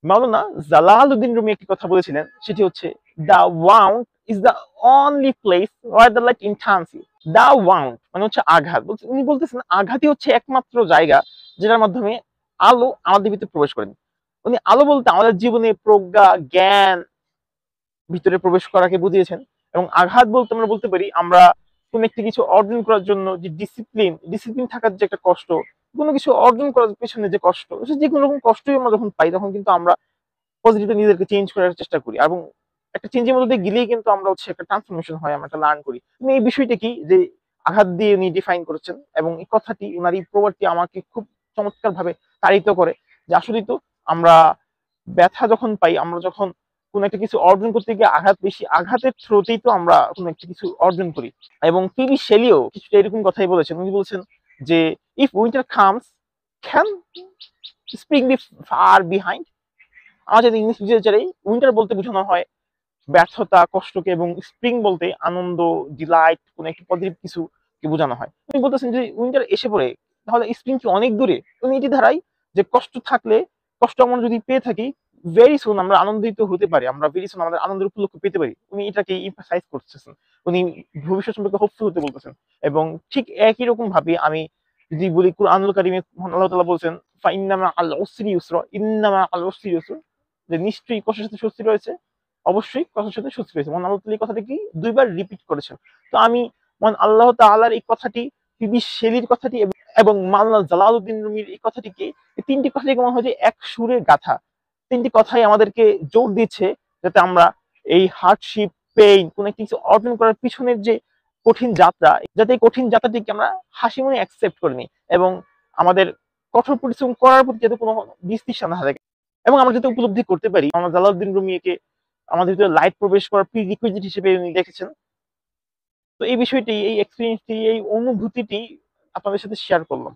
মাওলানা Jalaluddin Rumi একটি কথা বলেছিলেন, সেটি হচ্ছে the wound is the only place where the light enters you. The wound মানে হচ্ছে আঘাত। উনি বলতেছেন আঘাতই হচ্ছে একমাত্র জায়গা যেটার মাধ্যমে আলো আমাদের ভিতরে প্রবেশ করেন। উনি আলো বলতে আমাদের জীবনে প্রজ্ঞা, জ্ঞান ভিতরে প্রবেশ করাকে বুঝিয়েছেন। এবং আঘাত বলতে আমরা বলতে পারি আমরা কোন একটি কিছু অর্জন করার জন্য যে ডিসিপ্লিন থাকার যে একটা কষ্ট, কোনো কিছু অর্জন করার পেছনে যে কষ্ট, যে কোনো রকম কষ্টই আমরা যখন পাই তখন কিন্তু আমরা পজিটিভলি নিজেদেরকে চেঞ্জ করার চেষ্টা করি, এবং একটা চেঞ্জের মধ্যে দিয়ে গেলেই কিন্তু আমরা হচ্ছে একটা ট্রান্সফরমেশন হয়, আমরা একটা লার্ন করি। তুমি এই বিষয়টা কি যে আঘাত দিয়ে উনি ডিফাইন করেছেন, এবং এই কথাটি ওনার এই প্রবাদটি আমাকে খুব চমৎকার ভাবে তাড়িত করে যে আসলেই তো আমরা ব্যথা যখন পাই, আমরা যখন কোন একটা কিছু অর্জন করতে গিয়ে আঘাত বেশি, আঘাতের থ্রুতেই তো আমরা কোন একটা কিছু অর্জন করি। এবং পিবি শেলিও কিছুটা এরকম কথাই বলেছেন। উনি বলছেন যে if winter comes can spring be far behind. আমার যদি ইংলিশ লিটারেচারে উইন্টার বলতে বোঝানো হয় ব্যর্থতা, কষ্টকে, এবং স্প্রিং বলতে আনন্দ, ডিলাইট, কোন একটি পজিটিভ কিছুকে বোঝানো হয়। উনি বলতেছেন যে উইন্টার এসে পড়ে, তাহলে স্প্রিং কি অনেক দূরে? উনি এটি ধারাই যে কষ্ট থাকলে, কষ্ট আমরা যদি পেয়ে থাকি, ভেরি সুন আমরা আনন্দিত হতে পারি, আমরা ভেরি সুন আমাদের আনন্দের উপলক্ষ পেতে পারি। উনি এটাকে ইমফাসাইজ করতেছেন, উনি ভবিষ্যৎ সম্পর্কে হোপফুল হতে বলতেছেন। এবং ঠিক একই রকম ভাবে আমি যদি বলি, কুরআনুল কারীমে মহান আল্লাহ তাআলা বলছেন ফাইন্নামা আল উসরি ইউসরা, ইন্নামা আল উসরি ইউসরা, যে নিশ্চয়ই কষ্টের সাথে স্বস্তি রয়েছে, অবশ্যই কষ্টের সাথে স্বস্তি রয়েছে। মহান আল্লাহ তাআলা এই কথাটি কি ২ বার রিপিট করেছেন। তো আমি মহান আল্লাহ তাআলার এই কথাটি, পিবি শেলীর কথাটি, এবং মাওলানা জালালউদ্দিন রুমির এই কথাটিকে, এই ৩ টি কথাটিকে মনে হয় যে এক সুরে গাঁথা। ৩ টি কথাই আমাদেরকে জোর দিচ্ছে যাতে আমরা এই হার্ডশিপ, পেইন, কোন একটা কিছু অর্জন করার পিছনের যে কঠিন যাত্রা, যাতে এই কঠিন যাত্রাটিকে আমরা হাসি মুখে অ্যাকসেপ্ট করে নিই, এবং আমাদের কঠোর পরিশ্রম করার প্রতি যাতে কোনো বিতৃষ্ণা না থাকে, এবং আমরা যাতে উপলব্ধি করতে পারি আমরা জালালউদ্দিন রুমি একে আমাদের ভিতরে লাইট প্রবেশ করার প্রি রিকুইজিট হিসেবে উনি দেখেছেন। তো এই বিষয়টি, এই এক্সপেরিয়েন্সটি, এই অনুভূতিটি আপনাদের সাথে শেয়ার করলাম।